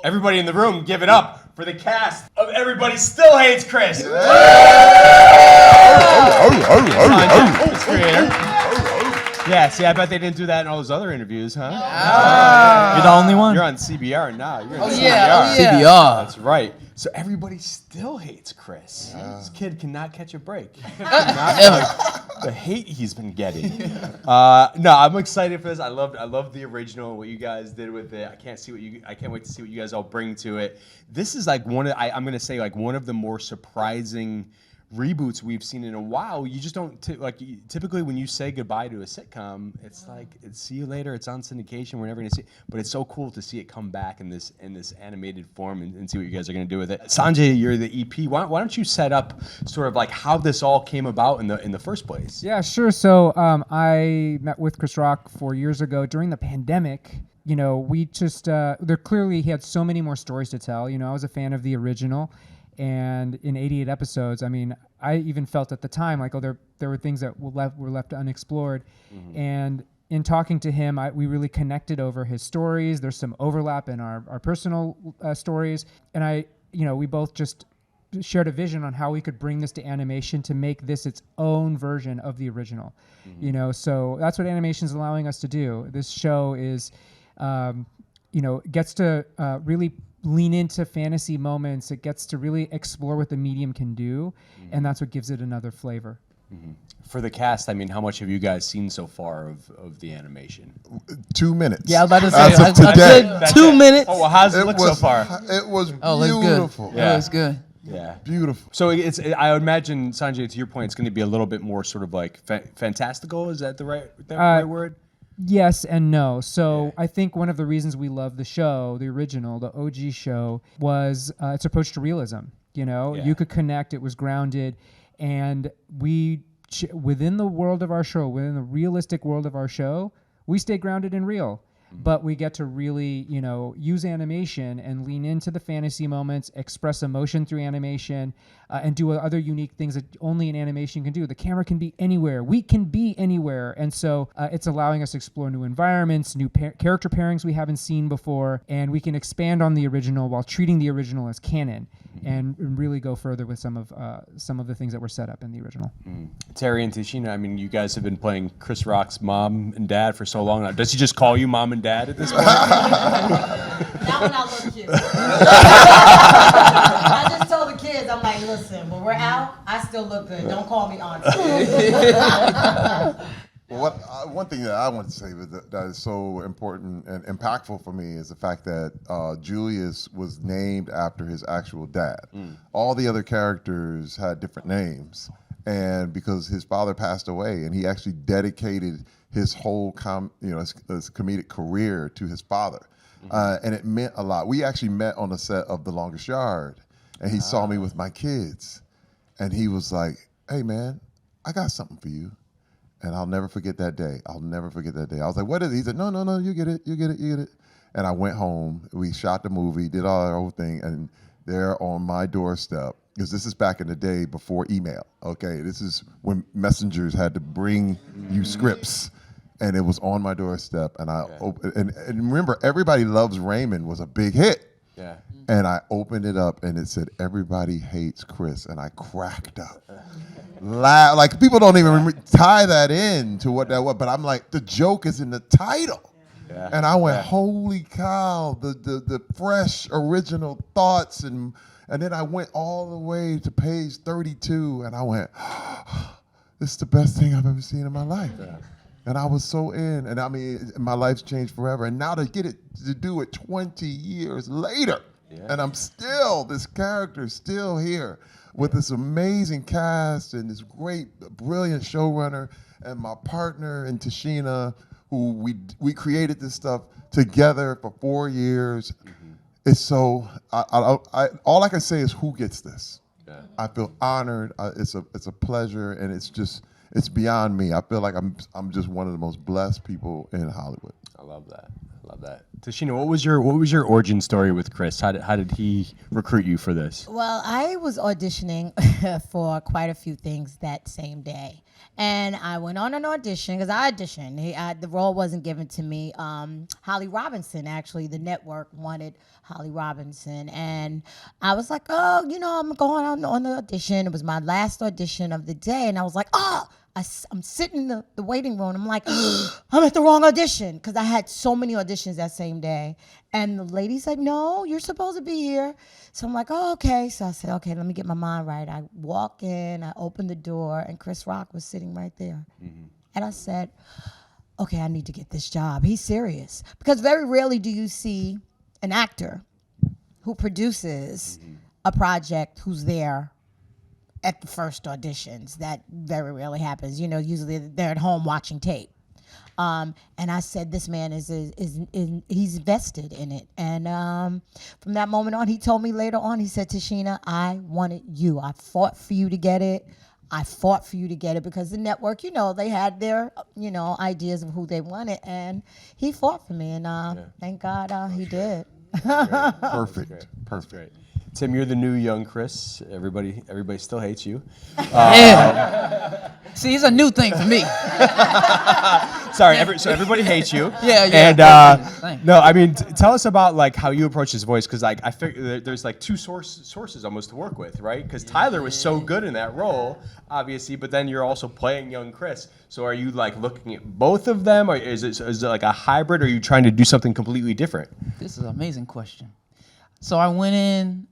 Everybody in the room, give it up for the cast of Everybody Still Hates Chris. Yeah, see, I bet they didn't do that in all those other interviews, huh? You're the only one? You're on CBR now. You're on CBR. Yeah. CBR. That's right. So everybody still hates Chris. This kid cannot catch a break. The hate he's been getting. No, I'm excited for this. I love the original, what you guys did with it. I can't wait to see what you guys all bring to it. This is like I'm gonna say like one of the more surprising reboots we've seen in a while. You just don't typically when you say goodbye to a sitcom, it's like it's see you later. It's on syndication. We're never gonna see it. But it's so cool to see it come back in this animated form and see what you guys are gonna do with it. Sanjay, you're the EP. Why don't you set up sort of like how this all came about in the first place? Yeah, sure. So I met with Chris Rock 4 years ago during the pandemic. You know, we just he had so many more stories to tell. You know, I was a fan of the original. And in 88 episodes, I mean, I even felt at the time like, there were things that were left unexplored. Mm-hmm. And in talking to him, we really connected over his stories. There's some overlap in our personal stories. And we both just shared a vision on how we could bring this to animation to make this its own version of the original. Mm-hmm. You know, so that's what animation is allowing us to do. This show is, gets to really lean into fantasy moments. It gets to really explore what the medium can do, and that's what gives it another flavor. Mm-hmm. For the cast, I mean, how much have you guys seen so far of the animation? 2 minutes. Yeah, I was about to say, as of today. 2 minutes. Oh, well, how's it look so far? It was beautiful. Good. Yeah, it's good. Yeah, beautiful. So I would imagine, Sanjay, to your point, it's going to be a little bit more sort of like fantastical. Is that the right word? Yes and no. So I think one of the reasons we love the show, the original, the OG show, was its approach to realism. You know, you could connect. It was grounded, and within the world of our show, within the realistic world of our show, we stay grounded and real. But we get to really, use animation and lean into the fantasy moments, express emotion through animation, and do other unique things that only an animation can do. The camera can be anywhere. We can be anywhere. And so it's allowing us to explore new environments, new character pairings we haven't seen before, and we can expand on the original while treating the original as canon and really go further with some of the things that were set up in the original. Terry and Tashina, I mean, you guys have been playing Chris Rock's mom and dad for so long now. Does he just call you mom and dad at this point? Not when I look cute. I just told the kids, I'm like, listen, when we're out, I still look good. Don't call me auntie. Well, one thing that I want to say that is so important and impactful for me is the fact that Julius was named after his actual dad. All the other characters had different names, and because his father passed away, and he actually dedicated his whole his comedic career to his father, and it meant a lot. We actually met on the set of The Longest Yard, and he saw me with my kids, and he was like, "Hey man, I got something for you." And I'll never forget that day. I was like, what is it? He said, no, you get it. And I went home. We shot the movie, did all our whole thing, and there on my doorstep, because this is back in the day before email, okay? This is when messengers had to bring you scripts, and it was on my doorstep, and I opened, and remember, Everybody Loves Raymond was a big hit. Yeah. And I opened it up, and it said, "Everybody Hates Chris," and I cracked up. Like people don't even tie that in to what that was, but I'm like, the joke is in the title. Yeah. And I went, holy cow, the fresh original thoughts, and then I went all the way to page 32, and I went, this is the best thing I've ever seen in my life. Yeah. And I was so in, and I mean, my life's changed forever. And now to get it to do it 20 years later, and I'm still, this character's still here with this amazing cast and this great, brilliant showrunner and my partner and Tashina, who we created this stuff together for 4 years. It's so, all I can say is, who gets this? Yeah. I feel honored. It's a pleasure, and it's beyond me. I feel like I'm just one of the most blessed people in Hollywood. I love that. Love that. Tashina, what was your origin story with Chris? How did he recruit you for this? Well, I was auditioning for quite a few things that same day. And I went on an audition because I auditioned. The role wasn't given to me. Holly Robinson, actually, the network wanted Holly Robinson. And I was like, oh, I'm going on the audition. It was my last audition of the day. And I was like, I'm sitting in the waiting room. I'm like, I'm at the wrong audition because I had so many auditions that same day. And the lady said, no, you're supposed to be here. So I'm like, oh, okay. So I said, okay, let me get my mind right. I walk in, I open the door, and Chris Rock was sitting right there. Mm-hmm. And I said, okay, I need to get this job. He's serious. Because very rarely do you see an actor who produces a project who's there at the first auditions. That very rarely happens. Usually they're at home watching tape. And I said, this man he's vested in it. And from that moment on, he told me later on, he said, Tashina, I wanted you. I fought for you to get it. I fought for you to get it because the network, they had their, ideas of who they wanted. And he fought for me. And thank God he did. Perfect. Great. Tim, you're the new young Chris. Everybody still hates you. See, it's a new thing for me. Sorry, so everybody hates you. Yeah. And no, I mean, tell us about like how you approach his voice, because like I figure there's like two sources almost to work with, right? Because Tyler was so good in that role, obviously, but then you're also playing young Chris. So are you like looking at both of them, or is it like a hybrid, or are you trying to do something completely different? This is an amazing question. So I went in,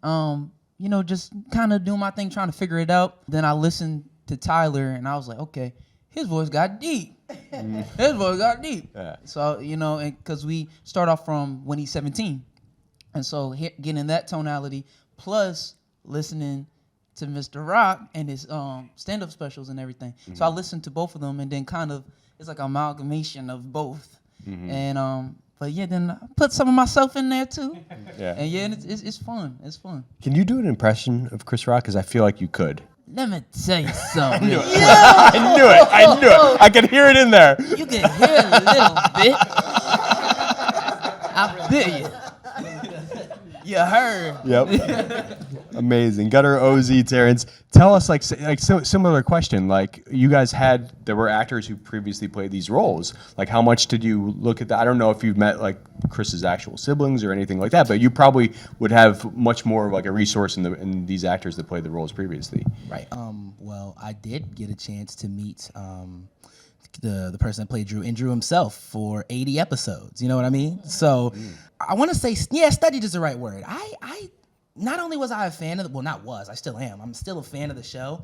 just kind of doing my thing, trying to figure it out. Then I listened to Tyler, and I was like, okay, his voice got deep. His voice got deep. Yeah. So, because we start off from when he's 17. And so getting that tonality, plus listening to Mr. Rock and his stand-up specials and everything. Mm-hmm. So I listened to both of them, and then kind of, it's like an amalgamation of both. Mm-hmm. And but yeah, then I put some of myself in there too. Yeah. And yeah, it's fun. It's fun. Can you do an impression of Chris Rock? Because I feel like you could. Let me tell you something. I knew it. I could hear it in there. You can hear it a little bit. I feel you. You heard. Yep. Amazing. Gutter, OZ, Terrence, tell us similar question. Like you guys there were actors who previously played these roles. Like how much did you look at that? I don't know if you've met like Chris's actual siblings or anything like that, but you probably would have much more of like a resource in these actors that played the roles previously. Right. Well, I did get a chance to meet the person that played Drew, and Drew himself for 80 episodes. You know what I mean? So I want to say, studied is the right word. I not only was I a fan of I still am. I'm still a fan of the show.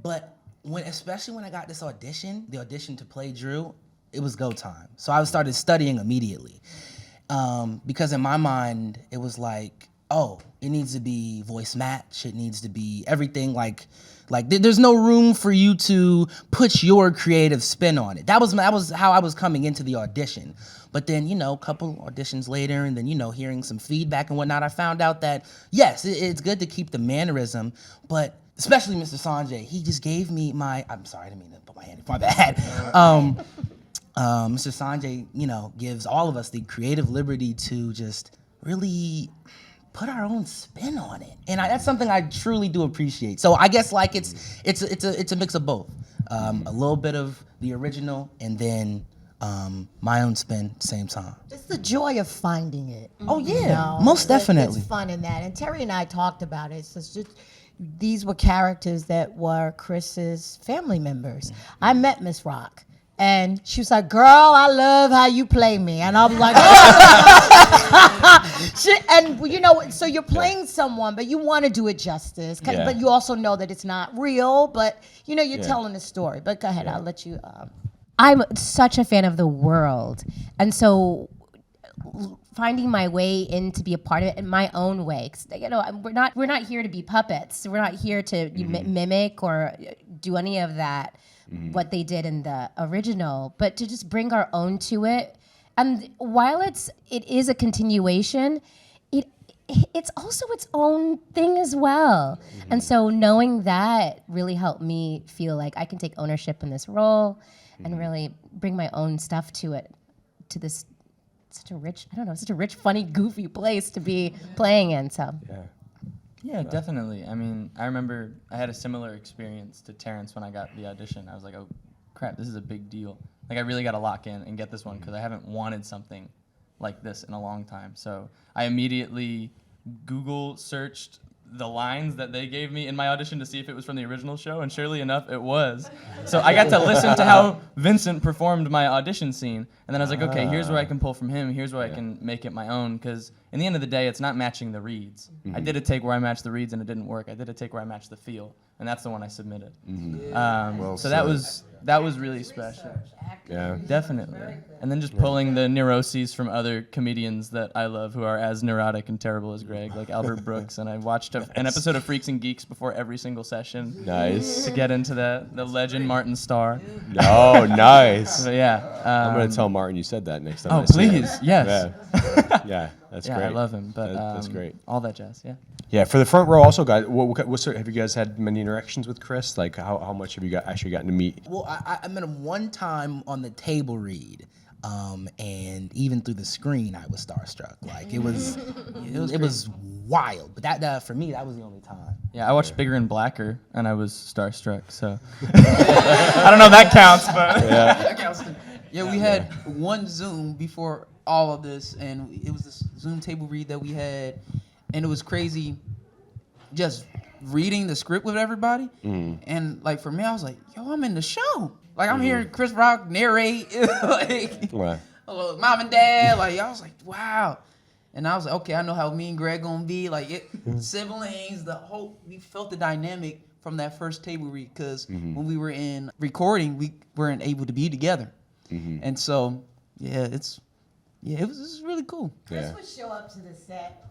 But especially when I got the audition to play Drew, it was go time. So I started studying immediately. Because in my mind, it was like, it needs to be voice match. It needs to be everything like there's no room for you to put your creative spin on it. That was how I was coming into the audition. But then, a couple auditions later, and then, hearing some feedback and whatnot, I found out that, yes, it's good to keep the mannerism, but especially Mr. Sanjay, he just gave me I'm sorry, I didn't mean to put my hand in my bad. Mr. Sanjay, gives all of us the creative liberty to just really put our own spin on it, and that's something I truly do appreciate. So I guess like it's a mix of both, a little bit of the original, and then my own spin at the same time. It's the joy of finding it. Oh yeah, most definitely. It's fun in that, and Terry and I talked about it. So it's just these were characters that were Chris's family members. I met Miss Rock. And she was like, girl, I love how you play me. And I was like, oh. So you're playing someone, but you want to do it justice. Yeah. But you also know that it's not real, but, you're telling a story. But go ahead, I'll let you. I'm such a fan of the world. And so finding my way in to be a part of it in my own way. 'Cause, we're not here to be puppets. We're not here to mimic or do any of that. What they did in the original, but to just bring our own to it. And while it is a continuation, it's also its own thing as well. And so knowing that really helped me feel like I can take ownership in this role and really bring my own stuff to it, to this such a rich, I don't know, such a rich, funny, goofy place to be playing in. So Yeah, definitely. I mean, I remember I had a similar experience to Terrence when I got the audition. I was like, oh, crap, this is a big deal. Like, I really got to lock in and get this one because I haven't wanted something like this in a long time. So I immediately Google searched the lines that they gave me in my audition to see if it was from the original show, and surely enough, it was. So I got to listen to how Vincent performed my audition scene, and then I was like, okay, here's where I can pull from him, here's where I can make it my own, because in the end of the day, it's not matching the reads. I did a take where I matched the reads and it didn't work. I did a take where I matched the feel, and that's the one I submitted. Well So said. that was really special. Yeah. Definitely. And then just pulling the neuroses from other comedians that I love who are as neurotic and terrible as Greg, like Albert Brooks. And I watched an episode of Freaks and Geeks before every single session Nice. to get into that. The legend Martin Starr. Oh, nice. So yeah. I'm gonna tell Martin you said that next time. Oh, I see him. please. Yes. Yeah, that's Yeah, great. I love him. But That's great. All that jazz, yeah. Yeah, for the front row, also, guys. What sort? Have you guys had many interactions with Chris? Like, how much have you actually gotten to meet? Well, I met him one time on the table read, and even through the screen, I was starstruck. Like it was wild. But that for me, that was the only time. Yeah, I watched Bigger and Blacker, and I was starstruck, so. I don't know if that counts, but. Yeah, we had one Zoom before all of this, and it was this Zoom table read that we had, and it was crazy just reading the script with everybody. And like for me, I was like, yo, I'm in the show. Like I'm hearing Chris Rock narrate, like Wow. mom and dad, like I was like, wow. And I was like, okay, I know how me and Greg gonna be. Like siblings, we felt the dynamic from that first table read, because when we were in recording, we weren't able to be together. And so, it was really cool. Chris would show up to the set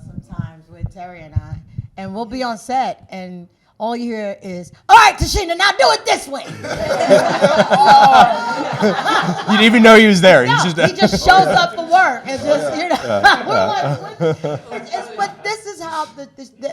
sometimes with Terry and I, and we'll be on set, and all you hear is, "All right, Tashina, now do it this way." You didn't even know he was there. No, he just shows up for work. It's just, you know. We're like, but this is how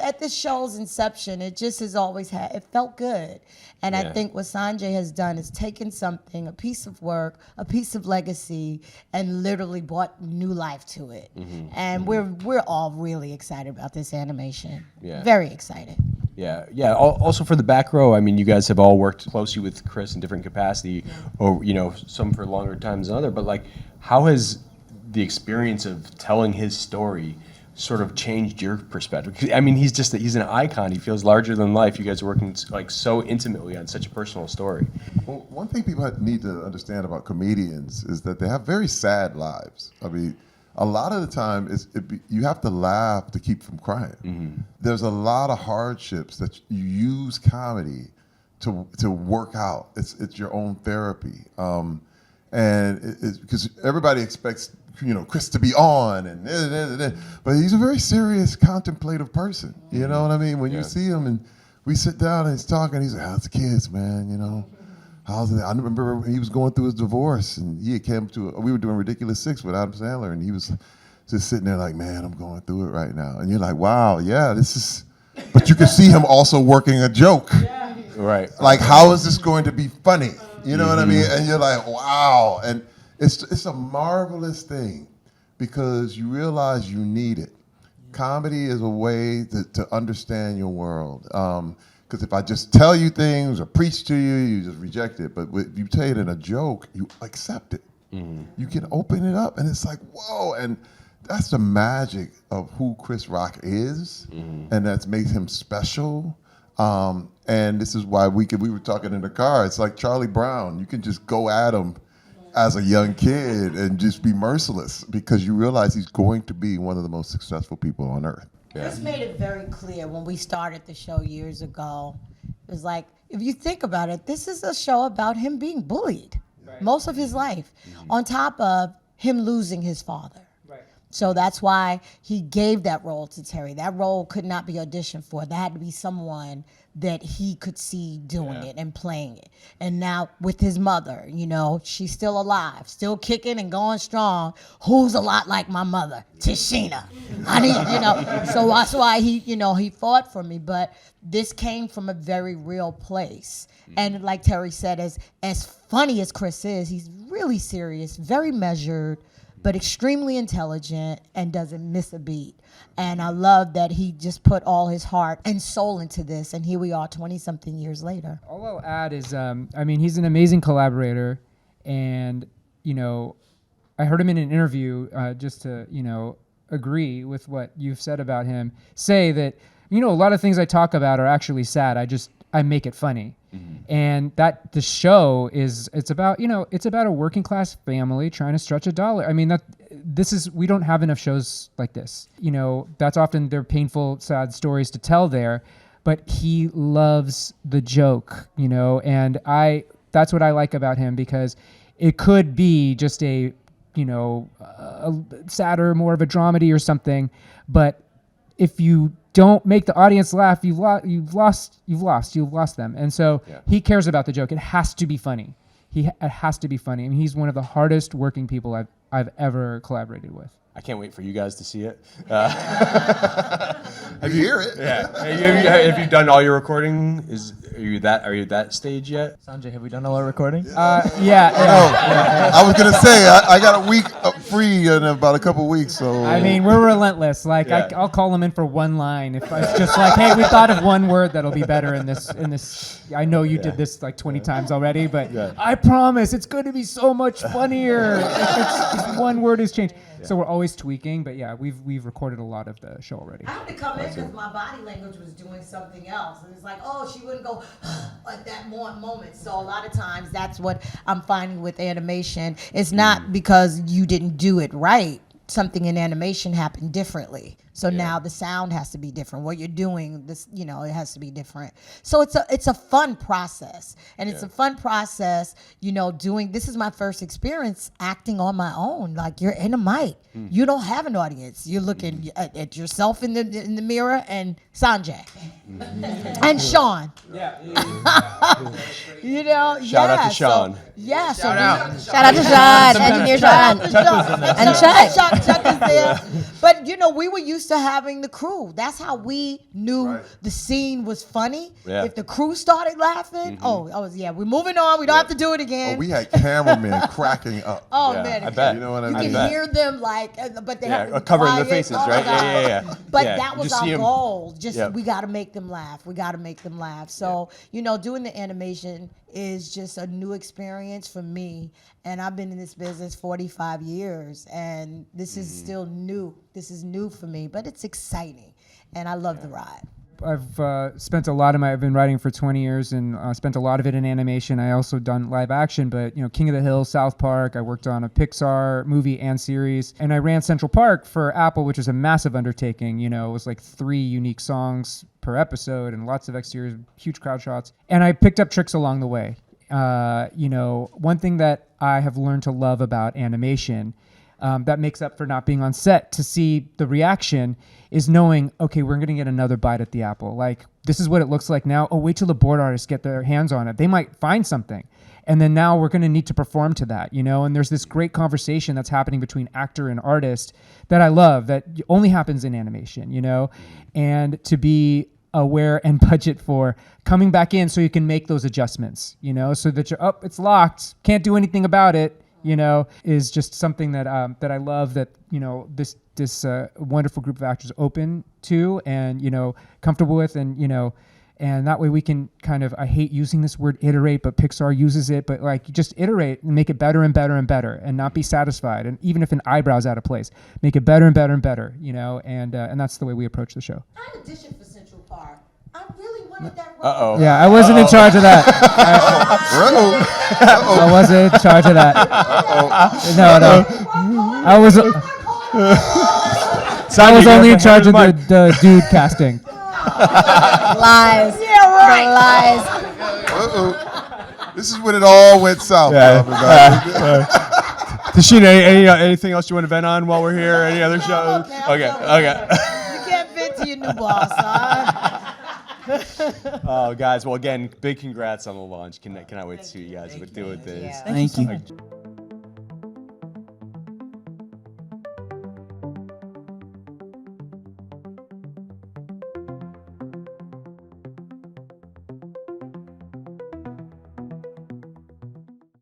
at this show's inception, it just has always had. It felt good, and I think what Sanjay has done is taken something, a piece of work, a piece of legacy, and literally brought new life to it. And we're all really excited about this animation. Yeah. Very excited. Yeah. Also for the back row, I mean, you guys have all worked closely with Chris in different capacity, or some for longer times than other. But like, how has the experience of telling his story sort of changed your perspective? 'Cause, I mean, he's an icon. He feels larger than life. You guys are working like so intimately on such a personal story. Well, one thing people need to understand about comedians is that they have very sad lives. I mean, a lot of the time, you have to laugh to keep from crying. There's a lot of hardships that you use comedy to work out. It's your own therapy, and it's because everybody expects Chris to be on, but he's a very serious, contemplative person. You know what I mean? When you see him and we sit down and he's talking, he's like, "How's the kids, man? How's it?" I remember he was going through his divorce, and he came we were doing Ridiculous 6 with Adam Sandler, and he was just sitting there like, "Man, I'm going through it right now." And you're like, "Wow, yeah, this is," but you can see him also working a joke. Right. Like, how is this going to be funny? You know what I mean? And you're like, wow. And it's a marvelous thing because you realize you need it. Comedy is a way to understand your world. Because if I just tell you things or preach to you, you just reject it. But if you tell it in a joke, you accept it. You can open it up, and it's like, whoa. And that's the magic of who Chris Rock is, and that makes him special. And this is why we were talking in the car. It's like Charlie Brown. You can just go at him as a young kid and just be merciless because you realize he's going to be one of the most successful people on earth. Chris made it very clear when we started the show years ago. It was like, if you think about it, this is a show about him being bullied most of his life, on top of him losing his father. So that's why he gave that role to Terry. That role could not be auditioned for. That had to be someone that he could see doing it and playing it. And now with his mother, she's still alive, still kicking and going strong. Who's a lot like my mother? Tashina. So that's why he fought for me. But this came from a very real place. And like Terry said, as funny as Chris is, he's really serious, very measured, but extremely intelligent and doesn't miss a beat. And I love that he just put all his heart and soul into this. And here we are 20-something years later. All I'll add is, he's an amazing collaborator. And, I heard him in an interview just to, agree with what you've said about him, say that, a lot of things I talk about are actually sad. I make it funny. And that the show it's about a working class family trying to stretch a dollar. I mean, we don't have enough shows like this. That's often their painful, sad stories to tell there, but he loves the joke, and that's what I like about him, because it could be just a sadder, more of a dramedy or something, but if you don't make the audience laugh, you've lost them. And so he cares about the joke. It has to be funny. It has to be funny. I mean, he's one of the hardest working people I've ever collaborated with. I can't wait for you guys to see it. Have you hear it? Yeah. Have you done all your recording? Are you that stage yet? Sanjay, have we done all our recording? I was gonna say I got a week free in about a couple weeks, so. I mean, we're relentless. Like I'll call them in for one line if it's just like, hey, we thought of one word that'll be better in this. I know you did this like 20 times already, but I promise it's going to be so much funnier if one word is changed. So we're always tweaking, but we've recorded a lot of the show already. I had to come in because my body language was doing something else. And it's like, oh, she wouldn't go at that moment. So a lot of times that's what I'm finding with animation. It's not because you didn't do it right. Something in animation happened differently. So now the sound has to be different. What you're doing, it has to be different. So it's a fun process. And it's a fun process, this is my first experience acting on my own. Like, you're in a mic. You don't have an audience. You're looking at yourself in the mirror and Sanjay. And Sean. Shout out to Sean. Shout out to Sean, engineer Sean. And Chuck. Chuck is there. But, we were used to having the crew. That's how we knew the scene was funny. Yeah. If the crew started laughing, we're moving on. We don't have to do it again. We had cameramen cracking up. Oh, man. I bet. You know what I mean? You can hear them but they have to covering their faces, right? Yeah. But that was our goal. We got to make them laugh. So, doing the animation is just a new experience for me. And I've been in this business 45 years, and this is still new. This is new for me, but it's exciting, and I love the ride. I've spent I've been writing for 20 years and spent a lot of it in animation. I also done live action, but King of the Hill, South Park, I worked on a Pixar movie and series, and I ran Central Park for Apple, which was a massive undertaking. It was like 3 unique songs per episode and lots of exteriors, huge crowd shots. And I picked up tricks along the way. One thing that I have learned to love about animation that makes up for not being on set to see the reaction is knowing, okay, we're going to get another bite at the apple. Like, this is what it looks like now. Oh, wait till the board artists get their hands on it. They might find something. And then now we're going to need to perform to that, and there's this great conversation that's happening between actor and artist that I love that only happens in animation, and to be aware and budget for coming back in so you can make those adjustments, so that you're it's locked, can't do anything about it, is just something that I love that, this wonderful group of actors open to and, comfortable with, and that way we can kind of, I hate using this word iterate, but Pixar uses it, but like just iterate and make it better and better and better and not be satisfied. And even if an eyebrow's out of place, make it better and better and better, and that's the way we approach the show. I auditioned for Central Park. I really wanted that role. Uh-oh. Yeah, I wasn't in charge of that. I wasn't in charge of that. No. I was only in charge of the dude casting. Lies. Yeah, right. Lies. This is when it all went south. Tashina, anything else you want to vent on while we're here? Any other shows? Okay. You can't vent to your new boss, huh? Oh, guys. Well, again, big congrats on the launch. Cannot wait to see what you guys would do with this. Thank you.